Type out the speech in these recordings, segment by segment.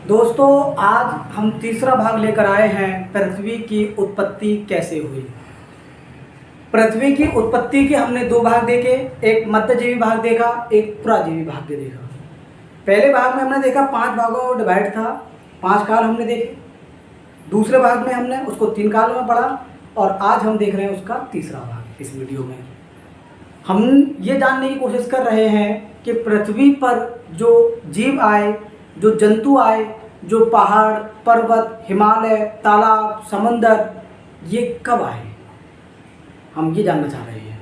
दोस्तों, आज हम तीसरा भाग लेकर आए हैं पृथ्वी की उत्पत्ति कैसे हुई। पृथ्वी की उत्पत्ति के हमने दो भाग देखे, एक मध्यजीवी भाग देखा, एक पुराजीवी भाग देखा। पहले भाग में हमने देखा 5 भागों में डिवाइड था, 5 काल हमने देखे। दूसरे भाग में हमने उसको 3 काल में पढ़ा और आज हम देख रहे हैं उसका तीसरा भाग। इस वीडियो में हम ये जानने की कोशिश कर रहे हैं कि पृथ्वी पर जो जीव आए, जो जंतु आए, जो पहाड़, पर्वत, हिमालय, तालाब, समंदर, ये कब आए। हम ये जानना चाह रहे हैं।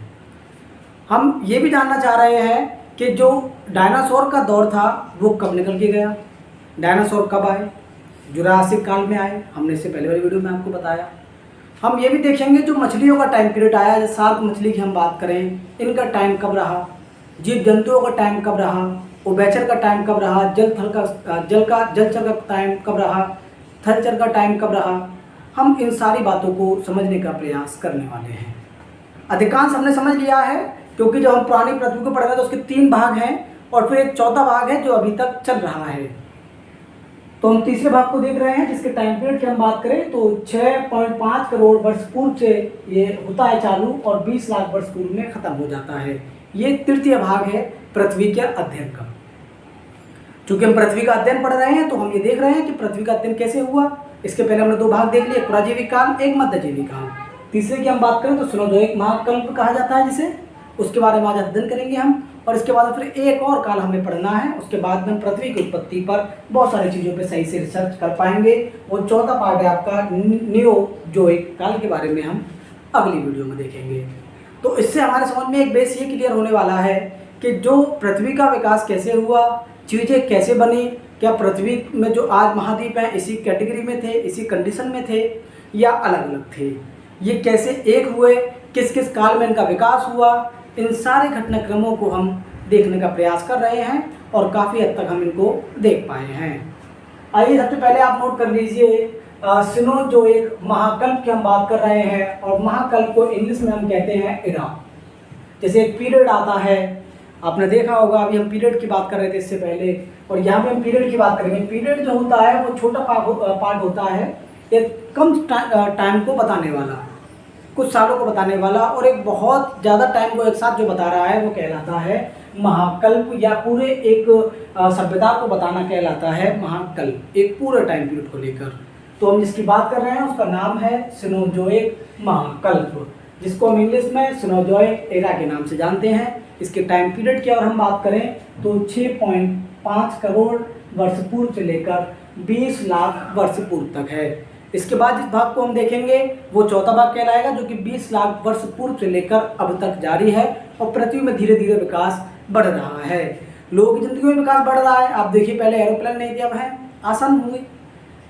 हम ये भी जानना चाह रहे हैं कि जो डायनासोर का दौर था वो कब निकल के गया। डायनासोर कब आए, जुरासिक काल में आए, हमने इससे पहले वाली वीडियो में आपको बताया। हम ये भी देखेंगे जो मछलियों का टाइम पीरियड आया, जैसे शार्क मछली की हम बात करें, इनका टाइम कब रहा, जीव जंतुओं का टाइम कब रहा, उभयचर का टाइम कब रहा, जलचर का टाइम कब रहा, थलचर का टाइम कब रहा। हम इन सारी बातों को समझने का प्रयास करने वाले हैं। अधिकांश हमने समझ लिया है, क्योंकि जब हम पुरानी पृथ्वी को पढ़ रहे हैं तो उसके 3 भाग हैं और फिर एक चौथा भाग है जो अभी तक चल रहा है। तो हम तीसरे भाग को देख रहे हैं, जिसके टाइम पीरियड की हम बात करें तो 6.5 करोड़ वर्ष पूर्व से ये होता है चालू और 20 लाख वर्ष पूर्व में खत्म हो जाता है। ये तृतीय भाग है पृथ्वी के अध्ययन का। चूंकि हम पृथ्वी का अध्ययन पढ़ रहे हैं तो हम ये देख रहे हैं कि पृथ्वी का अध्ययन कैसे हुआ। इसके पहले हमने 2 भाग देख लिए, एक पुराजीवी काल, एक मध्यजीवी काल। तीसरे की हम बात करें तो सिनोज़ोइक महाकल्प कहा जाता है जिसे, उसके बारे में आज अध्ययन करेंगे हम। और इसके बाद फिर एक और काल हमें पढ़ना है, उसके बाद में पृथ्वी की उत्पत्ति पर बहुत सारी चीज़ों पे सही से रिसर्च कर पाएंगे। वो चौथा पार्ट है आपका नियोजोइक काल के बारे में हम अगली वीडियो में देखेंगे। तो इससे हमारे समझ में एक बेस ये क्लियर होने वाला है कि जो पृथ्वी का विकास कैसे हुआ, चीज़ें कैसे बनी, क्या पृथ्वी में जो आज महाद्वीप हैं इसी कैटेगरी में थे, इसी कंडीशन में थे या अलग अलग थे, ये कैसे एक हुए, किस किस काल में इनका विकास हुआ, इन सारे घटनाक्रमों को हम देखने का प्रयास कर रहे हैं और काफ़ी हद तक हम इनको देख पाए हैं। आइए सबसे पहले आप नोट कर लीजिए, सिनोज़ोइक महाकल्प की हम बात कर रहे हैं और महाकल्प को इंग्लिश में हम कहते हैं इरा। जैसे एक पीरियड आता है, आपने देखा होगा, अभी हम पीरियड की बात कर रहे थे इससे पहले और यहाँ पे हम पीरियड की बात करेंगे। पीरियड जो होता है वो छोटा पार्ट होता है, एक कम टाइम को बताने वाला, कुछ सालों को बताने वाला, और एक बहुत ज़्यादा टाइम को एक साथ जो बता रहा है वो कहलाता है महाकल्प, या पूरे एक सभ्यता को बताना कहलाता है महाकल्प, एक पूरे टाइम पीरियड को लेकर। तो हम जिसकी बात कर रहे हैं उसका नाम है सिनोज़ोइक महाकल्प, जिसको हम इंग्लिश में सिनोज़ोइक एरा के नाम से जानते हैं। इसके टाइम पीरियड की अगर हम बात करें तो 6.5 करोड़ वर्ष पूर्व से लेकर 20 लाख वर्ष पूर्व तक है। इसके बाद जिस भाग को हम देखेंगे वो चौथा भाग कहलाएगा, जो कि 20 लाख वर्ष पूर्व से लेकर अब तक जारी है और पृथ्वी में धीरे धीरे विकास बढ़ रहा है। लोगों की जिंदगी में विकास बढ़ रहा है। आप देखिए, पहले एरोप्लेन नहीं थे, अब है, आसान होंगे।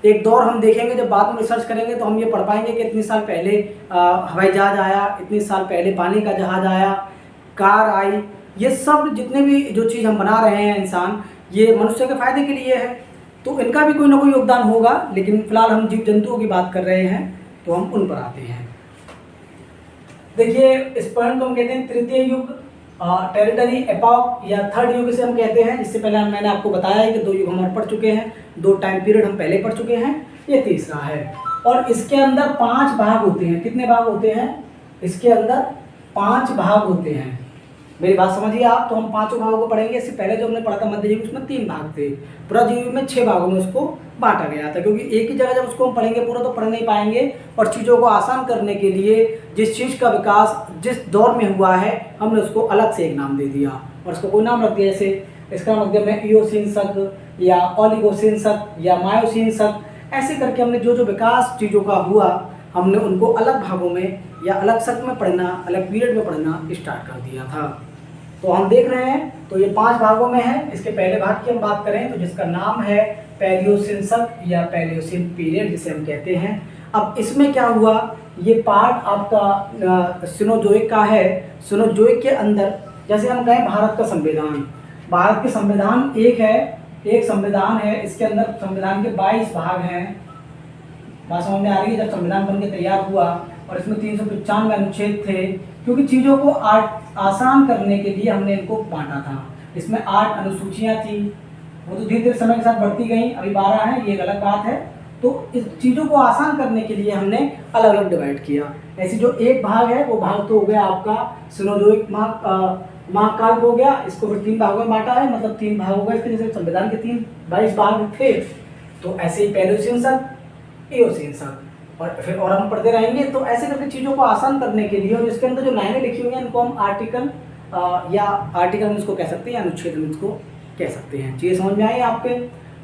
एक दौर हम देखेंगे, जब बाद में रिसर्च करेंगे तो हम ये पढ़ पाएंगे कि इतने साल पहले हवाई जहाज आया, इतने साल पहले पानी का जहाज आया, कार आई। ये सब जितने भी जो चीज़ हम बना रहे हैं इंसान, ये मनुष्य के फायदे के लिए है, तो इनका भी कोई ना कोई योगदान होगा। लेकिन फिलहाल हम जीव जंतुओं की बात कर रहे हैं तो हम उन पर आते हैं। देखिए, इस पॉइंट को हम कहते हैं तृतीय युग, टेरिटरी एपॉक या थर्ड युग से हम कहते हैं। इससे पहले मैंने आपको बताया है कि 2 युग हम और पढ़ चुके हैं, 2 टाइम पीरियड हम पहले पढ़ चुके हैं, ये तीसरा है। और इसके अंदर 5 भाग होते हैं। कितने भाग होते हैं? इसके अंदर 5 भाग होते हैं। मेरी बात समझिए आप। तो हम 5 भागों को पढ़ेंगे। इससे पहले जो हमने पढ़ा था मध्यजीवी, उसमें 3 भाग थे। पुराजीवी में 6 भागों में उसको बांटा गया था, क्योंकि एक ही जगह जब उसको हम पढ़ेंगे पूरा तो पढ़ नहीं पाएंगे। और चीज़ों को आसान करने के लिए जिस चीज़ का विकास जिस दौर में हुआ है, हमने उसको अलग से एक नाम दे दिया और उसको कोई नाम रख दिया। जैसे इसका नाम रख दिया मैं इयोसीन शक या ओलिगोसीन शक या मायोसीन शक। ऐसे करके हमने जो जो विकास चीज़ों का हुआ, हमने उनको अलग भागों में या अलग शक में पढ़ना, अलग पीरियड में पढ़ना स्टार्ट कर दिया था। तो हम देख रहे हैं, तो ये 5 भागों में है। इसके पहले भाग की हम बात करें तो जिसका नाम है पैलियोसिन शक या पैलियोसिन पीरियड, जिसे हम कहते हैं। अब इसमें क्या हुआ, ये पार्ट आपका सिनोज़ोइक का है। सिनोज़ोइक के अंदर जैसे हम कहें भारत का संविधान, भारत के संविधान एक है, एक संविधान है। इसके अंदर संविधान के 22 भाग हैं। बात समझ में आ रही है? जब संविधान बनके तैयार हुआ और इसमें 395 अनुच्छेद थे, क्योंकि चीज़ों को आसान करने के लिए हमने इनको बांटा था। इसमें 8 अनुसूचियाँ थी, वो तो धीरे धीरे समय के साथ बढ़ती गई, अभी 12 है, ये गलत बात है। तो इस चीज़ों को आसान करने के लिए हमने अलग अलग डिवाइड किया। ऐसे जो एक भाग है वो भाग तो हो गया आपका सिनोजोइक महाकाल हो गया, इसको फिर 3 भागों में बांटा है, मतलब 3 भाग होगा इसके, जैसे संविधान के 22 भाग थे, तो ऐसे ही पैलियोसीन शक, एओसीन शक, और फिर और हम पढ़ते रहेंगे। तो ऐसे करके चीज़ों को आसान करने के लिए, और इसके अंदर जो लाइनें लिखी हुई हैं इनको हम आर्टिकल या आर्टिकल हम इसको कह सकते हैं या अनुच्छेद हम इसको कह सकते हैं। चीज़ें समझ में आई आपके?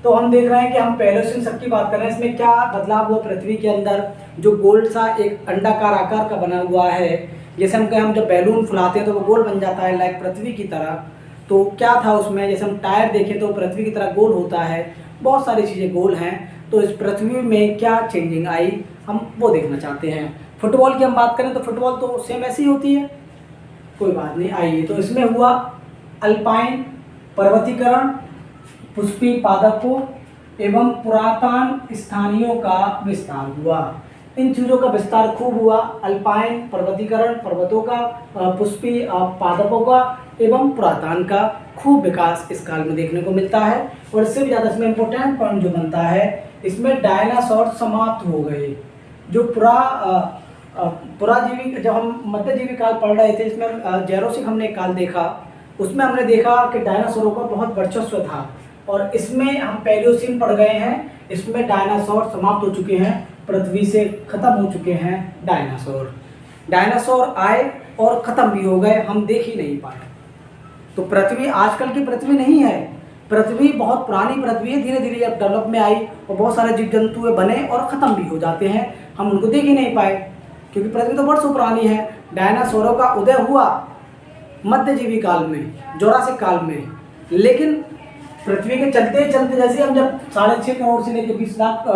तो हम देख रहे हैं कि हम पैलियोसीन शक की बात कर रहे हैं। इसमें क्या बदलाव हुआ पृथ्वी के अंदर, जो गोल सा एक अंडाकार आकार का बना हुआ है, जैसे हम जब बैलून फुलाते हैं तो वो गोल बन जाता है लाइक पृथ्वी की तरह। तो क्या था उसमें, जैसे हम टायर देखें तो पृथ्वी की तरह गोल होता है, बहुत सारी चीज़ें गोल हैं। तो इस पृथ्वी में क्या चेंजिंग आई, हम वो देखना चाहते हैं। फुटबॉल की हम बात करें तो फुटबॉल तो सेम ऐसी होती है, कोई बात नहीं। आइए, तो इसमें हुआ अल्पाइन पर्वतीकरण, पुष्पी पादपों एवं पुरातन स्थानियों का विस्तार हुआ। इन चीज़ों का विस्तार खूब हुआ, अल्पाइन पर्वतीकरण, पर्वतों का, पुष्पी पादपों का एवं पुरातन का खूब विकास इस काल में देखने को मिलता है। और इससे भी ज़्यादा इसमें इम्पोर्टेंट पॉइंट जो बनता है, इसमें डायनासोर समाप्त हो गए। जो पुराजीवी, जब हम मध्यजीवी काल पढ़ रहे थे, इसमें जैरोसिक हमने एक काल देखा, उसमें हमने देखा कि डायनासोरों का बहुत वर्चस्व था। और इसमें हम पैलियोसीन पढ़ गए हैं, इसमें डायनासोर समाप्त हो चुके हैं, पृथ्वी से खत्म हो चुके हैं डायनासोर आए और ख़त्म भी हो गए, हम देख ही नहीं पाए। तो पृथ्वी आजकल की पृथ्वी नहीं है, पृथ्वी बहुत पुरानी पृथ्वी है, धीरे धीरे अब डेवलप में आई और बहुत सारे जीव जंतु बने और ख़त्म भी हो जाते हैं, हम उनको देख ही नहीं पाए, क्योंकि पृथ्वी तो वर्षों पुरानी है। डायनासोरों का उदय हुआ मध्यजीवी काल में, जोरासिक काल में, लेकिन पृथ्वी के चलते चलते, जैसे हम जब 6.5 करोड़ से लेकर 20 लाख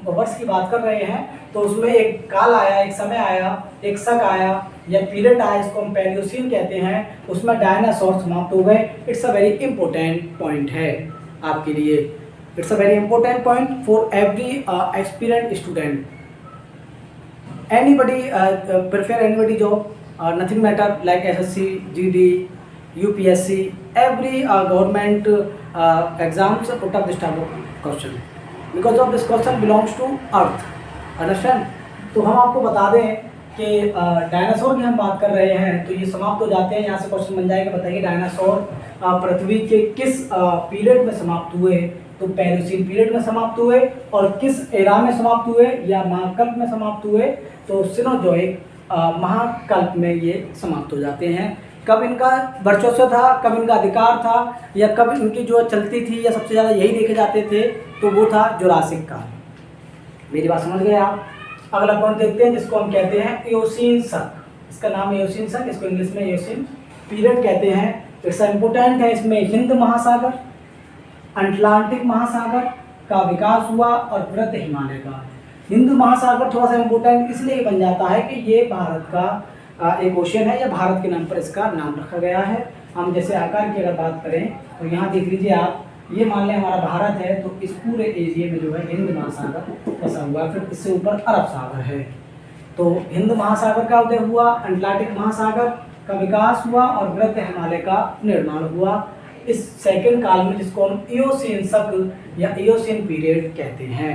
वर्ष की बात कर रहे हैं, तो उसमें एक काल आया, एक समय आया, एक शक आया या पीरियड आया, इसको हम पैलियोसीन कहते हैं, उसमें डायनासोर समाप्त हो गए। It's a very important point है आपके लिए, it's a very important point for every experienced student. Anybody prefer anybody job, nothing matter like SSC, GD, UPSC, every government exams put up this type of question because of this question belongs to earth, understand? तो हम आपको बता दें कि dinosaur की हम बात कर रहे हैं, तो ये समाप्त हो जाते हैं। यहाँ से क्वेश्चन बन जाएगा, बताइए डायनासोर पृथ्वी के किस पीरियड में समाप्त हुए? तो पैलियोसीन पीरियड में समाप्त हुए। और किस एरा में समाप्त हुए या महाकल्प में समाप्त हुए? तो सिनोजोइक महाकल्प में ये समाप्त हो जाते हैं। कब इनका वर्चस्व था, कब इनका अधिकार था, या कब इनकी जो चलती थी, या सबसे ज़्यादा यही देखे जाते थे, तो वो था जुरासिक काल। मेरी बात समझ गए आप? अगला पॉइंट देखते हैं, जिसको हम कहते हैं एओसीन शक। इसका नाम है एओसीन शक, इसको इंग्लिश में एओसीन पीरियड कहते हैं। इट्स इम्पोर्टेंट है, इसमें हिंद महासागर, अटलांटिक महासागर का विकास हुआ और वृद्ध हिमालय का। हिंद महासागर थोड़ा सा इम्पोर्टेंट इसलिए बन जाता है कि ये भारत का एक ओशन है, या भारत के नाम पर इसका नाम रखा गया है। हम जैसे आकार की अगर बात करें तो यहाँ देख लीजिए आप, ये मान लें हमारा भारत है, तो इस पूरे एरिया में जो है हिंद महासागर बसा हुआ, फिर इससे ऊपर अरब सागर है। तो हिंद महासागर का उदय हुआ, अटलांटिक महासागर का विकास हुआ और वृद्ध हिमालय का निर्माण हुआ इस सेकंड काल में, जिसको हम एओसीन शक या एओसीन पीरियड कहते हैं।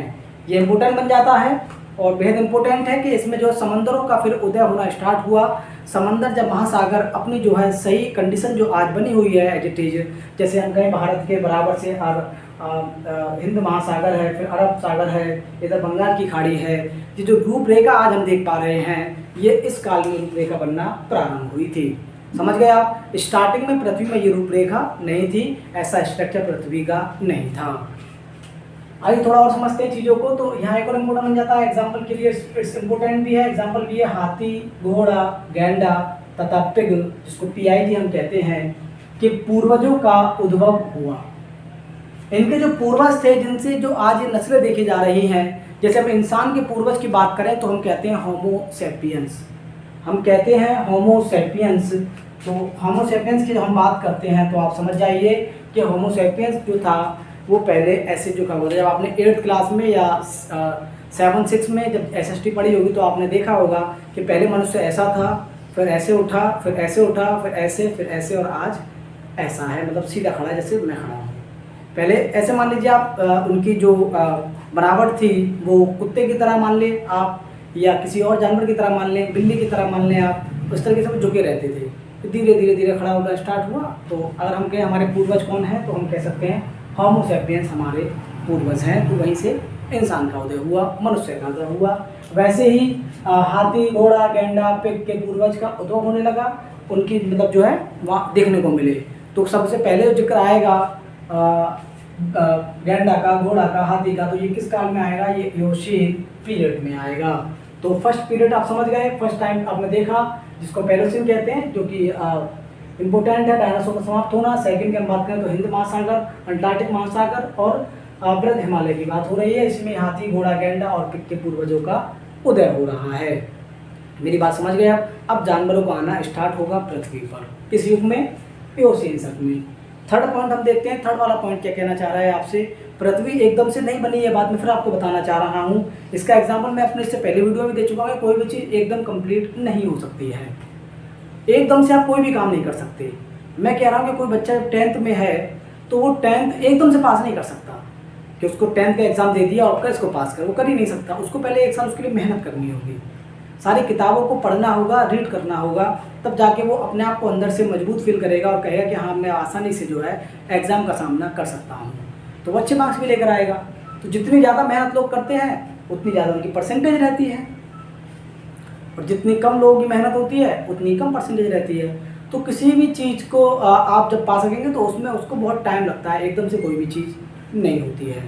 ये इम्पोर्टेंट बन जाता है और बेहद इम्पोर्टेंट है कि इसमें जो समंदरों का फिर उदय होना स्टार्ट हुआ। समंदर जब महासागर अपनी जो है सही कंडीशन जो आज बनी हुई है एज इट इज, जैसे हम कहें भारत के बराबर से हिंद महासागर है, फिर अरब सागर है, इधर बंगाल की खाड़ी है, ये जो रूपरेखा आज हम देख पा रहे हैं, ये इस काल में रूपरेखा बनना प्रारंभ हुई थी। समझ गए आप? स्टार्टिंग में पृथ्वी में ये रूपरेखा नहीं थी, ऐसा स्ट्रक्चर पृथ्वी का नहीं था। आइए थोड़ा और समझते हैं चीज़ों को। तो यहाँ एक और इम्पोर्टेंट बन जाता है, एग्जाम्पल के लिए इट्स इम्पोर्टेंट भी है। एग्जाम्पल भी है हाथी, घोड़ा, गैंडा तथा पिग, जिसको PIG हम कहते हैं, कि पूर्वजों का उद्भव हुआ। इनके जो पूर्वज थे, जिनसे जो आज ये नस्लें देखी जा रही हैं, जैसे हम इंसान के पूर्वज की बात करें तो हम कहते हैं होमो सैपियंस, हम कहते हैं होमो सैपियंस। तो होमो सैपियंस की जब हम बात करते हैं तो आप समझ जाइए कि होमो सैपियंस जो था वो पहले ऐसे जो होता है, जब आपने 8th क्लास में या 7-6 में जब SST पढ़ी होगी तो आपने देखा होगा कि पहले मनुष्य ऐसा था, फिर ऐसे उठा, फिर ऐसे उठा, फिर ऐसे और आज ऐसा है, मतलब सीधा खड़ा जैसे मैं खड़ा हूँ। पहले ऐसे मान लीजिए आप उनकी जो बनावट थी वो कुत्ते की तरह मान लें आप, या किसी और जानवर की तरह मान लें, बिल्ली की तरह मान लें आप, उस तरीके से वो झुके रहते थे। तो धीरे धीरे धीरे खड़ा होना स्टार्ट हुआ। तो अगर हम कहें हमारे पूर्वज कौन है, तो हम कह सकते हैं होमो सैपियंस हमारे पूर्वज हैं। तो वहीं से इंसान का उदय हुआ, मनुष्य का उदय हुआ। वैसे ही हाथी, घोड़ा, गैंडा, पिग के पूर्वज का उद्भव होने लगा, उनकी मतलब जो है वहाँ देखने को मिले। तो सबसे पहले जो जिक्र आएगा गैंडा का, घोड़ा का, हाथी का, तो ये किस काल में आएगा, ये एओसीन पीरियड में आएगा। तो फर्स्ट पीरियड आप समझ गए, फर्स्ट टाइम आपने देखा जिसको पैलोसिन कहते हैं, जो कि इम्पोर्टेंट है डायनासोर का समाप्त होना। सेकंड की हम बात करें तो हिंद महासागर, अंटार्कटिक महासागर और वृद्ध हिमालय की बात हो रही है। इसमें हाथी, घोड़ा, गैंडा और पिग के पूर्वजों का उदय हो रहा है। मेरी बात समझ गए आप। अब जानवरों का आना स्टार्ट होगा पृथ्वी पर, किस युग में, एओसीन शक में। थर्ड पॉइंट हम देखते हैं, थर्ड वाला पॉइंट क्या कहना चाह रहा है आपसे। पृथ्वी एकदम से नहीं बनी है, बाद में फिर आपको बताना चाह रहा हूँ। इसका एग्जाम्पल मैं अपने इससे पहले वीडियो में दे चुका हूँ। कोई भी चीज़ एकदम कंप्लीट नहीं हो सकती है, एकदम से आप कोई भी काम नहीं कर सकते। मैं कह रहा हूँ कि कोई बच्चा 10th में है तो वो 10th एकदम से पास नहीं कर सकता कि उसको 10th का एग्ज़ाम दे दिया और इसको पास कर, वो कर ही नहीं सकता। उसको पहले एक साल उसके लिए मेहनत करनी होगी, सारी किताबों को पढ़ना होगा, रीड करना होगा, तब जाके वो अपने आप को अंदर से मजबूत फील करेगा और कहेगा कि हाँ मैं आसानी से जो है एग्ज़ाम का सामना कर सकता हूँ, तो वो अच्छे मार्क्स भी लेकर आएगा। तो जितनी ज़्यादा मेहनत लोग करते हैं उतनी ज़्यादा उनकी परसेंटेज रहती है, और जितनी कम लोगों की मेहनत होती है उतनी कम परसेंटेज रहती है। तो किसी भी चीज़ को आप जब पा सकेंगे तो उसमें उसको बहुत टाइम लगता है, एकदम से कोई भी चीज़ नहीं होती है।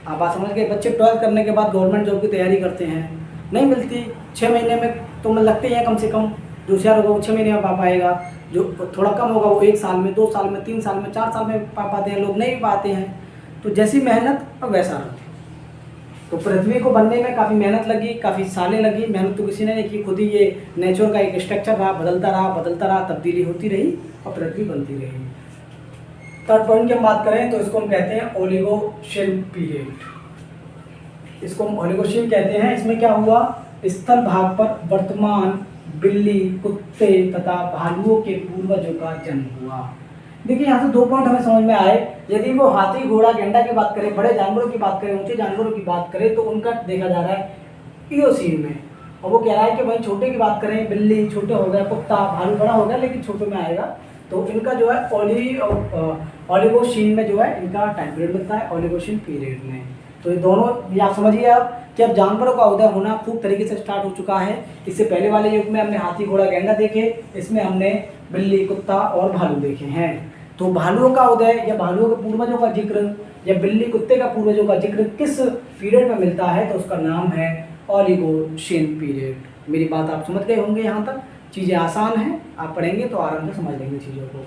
आप बात समझ गए। बच्चे 12th करने के बाद गवर्नमेंट जॉब की तैयारी करते हैं, नहीं मिलती, 6 महीने में तो मैं लगते ही है कम से कम। जो होशियार होगा वो 6 महीने में पा पाएगा, जो थोड़ा कम होगा वो 1 साल में, 2 साल में, 3 साल में, 4 साल में पा पाते हैं, लोग नहीं पाते हैं। तो जैसी मेहनत अब वैसा रंग। तो पृथ्वी को बनने में काफ़ी मेहनत लगी, काफ़ी सालें लगी। मेहनत तो किसी ने नहीं की, खुद ही ये नेचर का एक स्ट्रक्चर रहा, बदलता रहा, तब्दीली होती रही और पृथ्वी बनती रही। थर्ड पॉइंट की हम बात करें तो इसको हम कहते हैं ओलिगोशिन पीरियड। इसको हम ओलिगोशिन कहते हैं। इसमें क्या हुआ, स्थल भाग पर वर्तमान बिल्ली, कुत्ते तथा भालुओं के पूर्वजों का जन्म हुआ। देखिए यहाँ से 2 पॉइंट हमें समझ में आए। यदि वो हाथी, घोड़ा, गेंडा की बात करें, बड़े जानवरों की बात करें, ऊंचे जानवरों की बात करें, तो उनका देखा जा रहा है इओसीन में। और वो कह रहा है कि भाई छोटे की बात करें, बिल्ली छोटे हो गया, कुत्ता, भालू बड़ा हो गया लेकिन छोटे में आएगा, तो इनका जो है ओलिगोशीन में जो है इनका टाइम पीरियड मिलता है, ओलिगोशीन पीरियड में। तो ये दोनों ये आप समझिए आप कि अब जानवरों का उदय होना खूब तरीके से स्टार्ट हो चुका है। इससे पहले वाले युग में हमने हाथी, घोड़ा, गेंडा देखे, इसमें हमने बिल्ली, कुत्ता और भालू देखे हैं। तो भालुओं का उदय या भालुओं के पूर्वजों का जिक्र या बिल्ली, कुत्ते का पूर्वजों का जिक्र किस पीरियड में मिलता है, तो उसका नाम है ओलिगोशीन पीरियड। मेरी बात आप समझ गए होंगे। यहाँ तक चीज़ें आसान हैं, आप पढ़ेंगे तो आराम से समझ लेंगे चीज़ों को।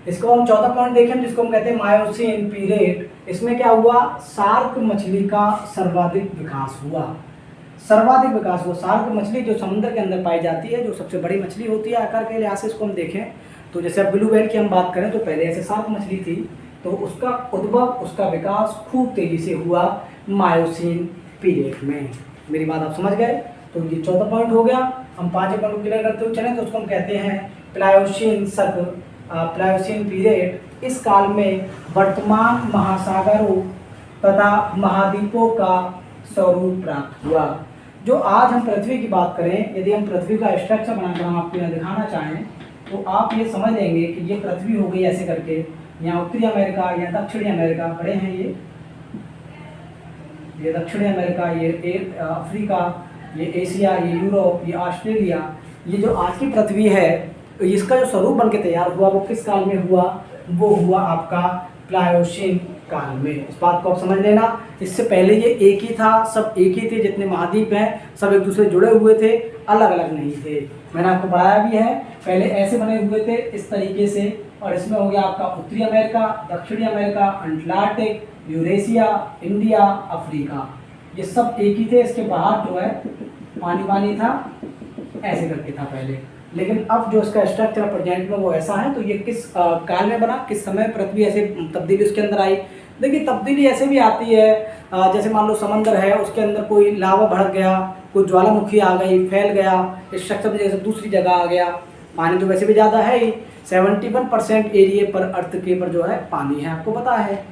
इसको हम चौथा पॉइंट देखें जिसको हम कहते हैं मायोसीन पीरियड। इसमें क्या हुआ, शार्क मछली का सर्वाधिक विकास हुआ। सर्वाधिक विकास हुआ। शार्क मछली जो समुद्र के अंदर पाई जाती है, जो सबसे बड़ी मछली होती है आकार के लिहाज से, इसको हम देखें तो जैसे अब ब्लू व्हेल की हम बात करें तो पहले ऐसे शार्क मछली थी, तो उसका उद्भव, उसका विकास खूब तेजी से हुआ मायोसीन पीरियड में। मेरी बात आप समझ गए। तो ये चौथा पॉइंट हो गया। हम 5 पॉइंट क्लियर करते हुए चलें तो उसको हम कहते हैं प्लायोसीन शक, प्लायोसीन पीरियड। इस काल में वर्तमान महासागरों तथा महाद्वीपों का स्वरूप प्राप्त हुआ। जो आज हम पृथ्वी की बात करें, यदि हम पृथ्वी का स्ट्रक्चर बनाकर हम आपको यहाँ दिखाना चाहें तो आप ये समझ लेंगे कि ये पृथ्वी हो गई ऐसे करके। यहाँ उत्तरी अमेरिका, यहाँ दक्षिणी अमेरिका पड़े हैं, ये दक्षिणी अमेरिका, ये अफ्रीका, ये एशिया, ये यूरोप, ये ऑस्ट्रेलिया। ये जो आज की पृथ्वी है, इसका जो स्वरूप बन के तैयार हुआ वो किस काल में हुआ, वो हुआ आपका प्लायोसीन काल में। इस बात को आप समझ लेना। इससे पहले ये एक ही था, सब एक ही थे, जितने महाद्वीप हैं सब एक दूसरे जुड़े हुए थे, अलग अलग नहीं थे। मैंने आपको पढ़ाया भी है, पहले ऐसे बने हुए थे इस तरीके से, और इसमें हो गया आपका उत्तरी अमेरिका, दक्षिणी America, Atlantic, Eurasia, India, Africa, ये सब एक ही थे। इसके बाहर जो है पानी पानी था, ऐसे करके था पहले। लेकिन अब जो इसका स्ट्रक्चर प्रेजेंट में वो ऐसा है। तो ये किस काल में बना, किस समय पृथ्वी ऐसे तब्दीली उसके अंदर आई। देखिए तब्दीली ऐसे भी आती है, जैसे मान लो समंदर है, उसके अंदर कोई लावा भड़क गया, कोई ज्वालामुखी आ गई, फैल गया, इस स्ट्रक्चर में जैसे दूसरी जगह आ गया। पानी तो वैसे भी ज़्यादा है ही, 71% एरिए पर अर्थ के पर जो है पानी है, आपको पता है।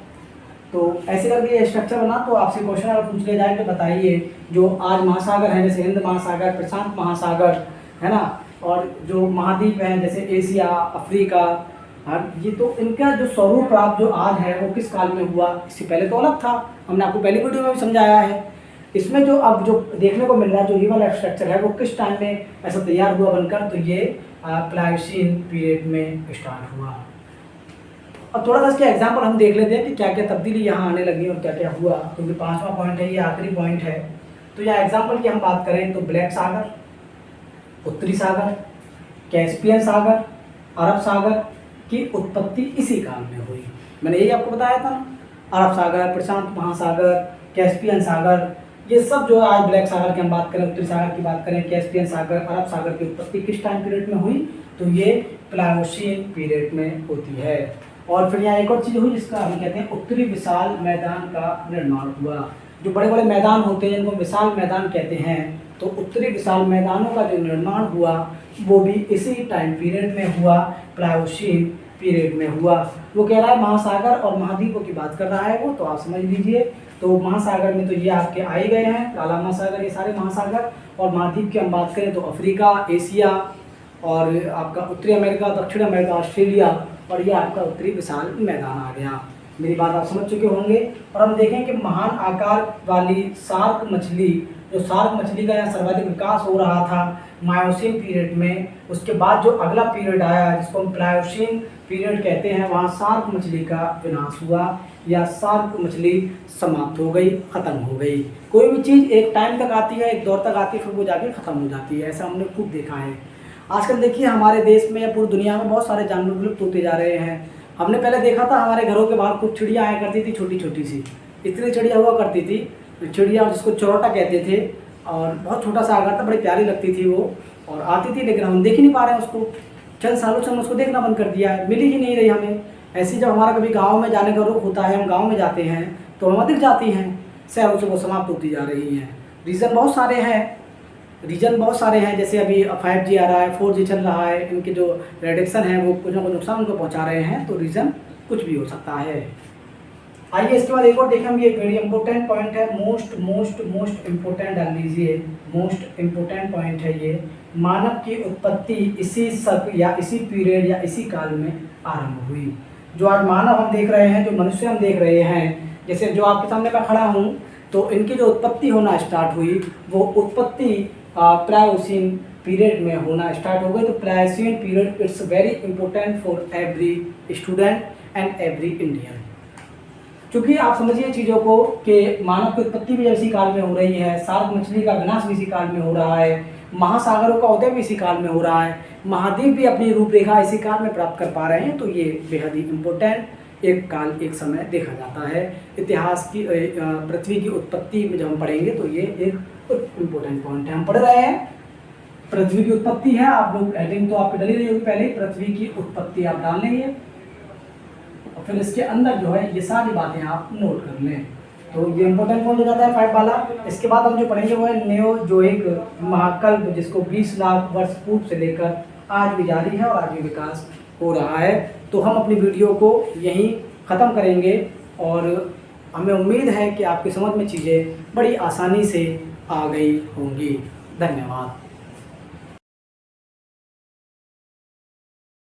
तो ऐसे करके ये स्ट्रक्चर बना। तो आपसे क्वेश्चन अगर पूछ लिया जाए तो बताइए जो आज महासागर हैं जैसे हिंद महासागर, प्रशांत महासागर, है ना, और जो महाद्वीप हैं जैसे एशिया, अफ्रीका, ये तो इनका जो स्वरूप प्राप्त जो आज है वो किस काल में हुआ, इससे पहले तो अलग था, हमने आपको पहली वीडियो में भी समझाया है। इसमें जो अब जो देखने को मिल रहा है जो ये वाला स्ट्रक्चर है वो किस टाइम में ऐसा तैयार हुआ बनकर, तो ये प्लायोसीन पीरियड में स्टार्ट हुआ। अब थोड़ा सा इसके एग्जाम्पल हम देख लेते हैं कि क्या क्या तब्दीली यहाँ आने लगी और क्या क्या हुआ, क्योंकि 5वां पॉइंट है, ये आखिरी पॉइंट है। तो यहाँ एग्जाम्पल की हम बात करें तो ब्लैक सागर, उत्तरी सागर, कैस्पियन सागर, अरब सागर की उत्पत्ति इसी काल में हुई। मैंने यही आपको बताया था ना, अरब सागर, प्रशांत महासागर, कैस्पियन सागर, ये सब जो है आज ब्लैक सागर की हम बात करें, उत्तरी सागर की बात करें, कैस्पियन सागर, अरब सागर की उत्पत्ति किस टाइम पीरियड में हुई, तो ये प्लायोसीन पीरियड में होती है। और फिर यहाँ एक और चीज़ हुई जिसका हम कहते हैं उत्तरी विशाल मैदान का निर्माण हुआ। जो बड़े बड़े मैदान होते हैं जिनको विशाल मैदान कहते हैं, तो उत्तरी विशाल मैदानों का जो निर्माण हुआ वो भी इसी टाइम पीरियड में हुआ, प्लायोसीन पीरियड में हुआ। वो कह रहा है महासागर और महाद्वीपों की बात कर रहा है वो, तो आप समझ लीजिए। तो महासागर में तो ये आपके आ ही गए हैं, काला महासागर, ये सारे महासागर। और महाद्वीप की हम बात करें तो अफ्रीका, एशिया, और आपका उत्तरी अमेरिका, दक्षिण अमेरिका, ऑस्ट्रेलिया, और ये आपका उत्तरी विशाल मैदान आ गया। मेरी बात आप समझ चुके होंगे। और हम देखें कि महान आकार वाली शार्क मछली, जो शार्क मछली का यहाँ सर्वाधिक विकास हो रहा था मायोसीन पीरियड में, उसके बाद जो अगला पीरियड आया जिसको हम प्लायोसीन पीरियड कहते हैं, वहाँ शार्क मछली का विनाश हुआ या शार्क मछली समाप्त हो गई, ख़त्म हो गई। कोई भी चीज़ एक टाइम तक आती है, एक दौर तक आती है, फिर वो जाके ख़त्म हो जाती है, ऐसा हमने खूब देखा है। आजकल देखिए हमारे देश में या पूरी दुनिया में बहुत सारे जानवर विलुप्त होते जा रहे हैं। हमने पहले देखा था हमारे घरों के बाहर कुछ चिड़िया आया करती थी, छोटी छोटी सी, इतनी चिड़िया हुआ करती थी, चिड़िया जिसको चौरोटा कहते थे, और बहुत छोटा सा आकार था, बड़ी प्यारी लगती थी वो, और आती थी, लेकिन हम देख ही नहीं पा रहे हैं उसको। चंद सालों से हम उसको देखना बंद कर दिया है, मिली ही नहीं रही हमें। ऐसी जब हमारा कभी गाँव में जाने का रुख होता है, हम गाँव में जाते हैं तो हमें दिख जाती हैं, शहरों से वो समाप्त होती जा रही हैं। रीज़न बहुत सारे हैं, जैसे अभी 5G आ रहा है, 4G चल रहा है, इनके जो रेडिएशन है वो कुछ ना कुछ नुकसान उनको पहुंचा रहे हैं, तो रीज़न कुछ भी हो सकता है। आइए इसके बाद एक और देखें हम, ये वेरी इंपॉर्टेंट पॉइंट है, मोस्ट इम्पोर्टेंट डाल लीजिए, मोस्ट इम्पोर्टेंट पॉइंट है ये। मानव की उत्पत्ति इसी शक या इसी पीरियड या इसी काल में आरंभ हुई। जो आज मानव हम देख रहे हैं, जो मनुष्य हम देख रहे हैं, जैसे जो आपके सामने मैं खड़ा हूँ, तो इनकी जो उत्पत्ति होना स्टार्ट हुई वो उत्पत्ति प्लायोसीन पीरियड में होना स्टार्ट हो गई। तो Pliocene period it's very important for every student and every Indian. क्योंकि आप समझिए चीज़ों को कि मानव की उत्पत्ति भी इसी काल में हो रही है, शार्क मछली का विनाश भी इसी काल में हो रहा है, महासागरों का उदय भी इसी काल में हो रहा है, महाद्वीप भी अपनी रूपरेखा इसी काल में प्राप्त कर पा रहे हैं। तो ये बेहद ही इम्पोर्टेंट एक काल, एक समय देखा जाता है इतिहास की। पृथ्वी की उत्पत्ति में जब हम पढ़ेंगे तो ये एक इम्पोर्टेंट पॉइंट है। हम पढ़ रहे हैं पृथ्वी की उत्पत्ति है, आप लोग हेडिंग तो आपकी डली रही होगी, पहले पृथ्वी की उत्पत्ति आप डाल लेंगे और फिर इसके अंदर जो है ये सारी बातें आप नोट कर लें। तो ये इंपॉर्टेंट पॉइंट हो जाता है 5 वाला। इसके बाद हम जो पढ़ेंगे वो है नियोजोइक महाकल्प, जिसको 20 लाख वर्ष पूर्व से लेकर आज भी जारी है और आज भी विकास हो रहा है। तो हम अपनी वीडियो को यहीं ख़त्म करेंगे और हमें उम्मीद है कि आपकी समझ में चीज़ें बड़ी आसानी से आ गई होंगी। धन्यवाद।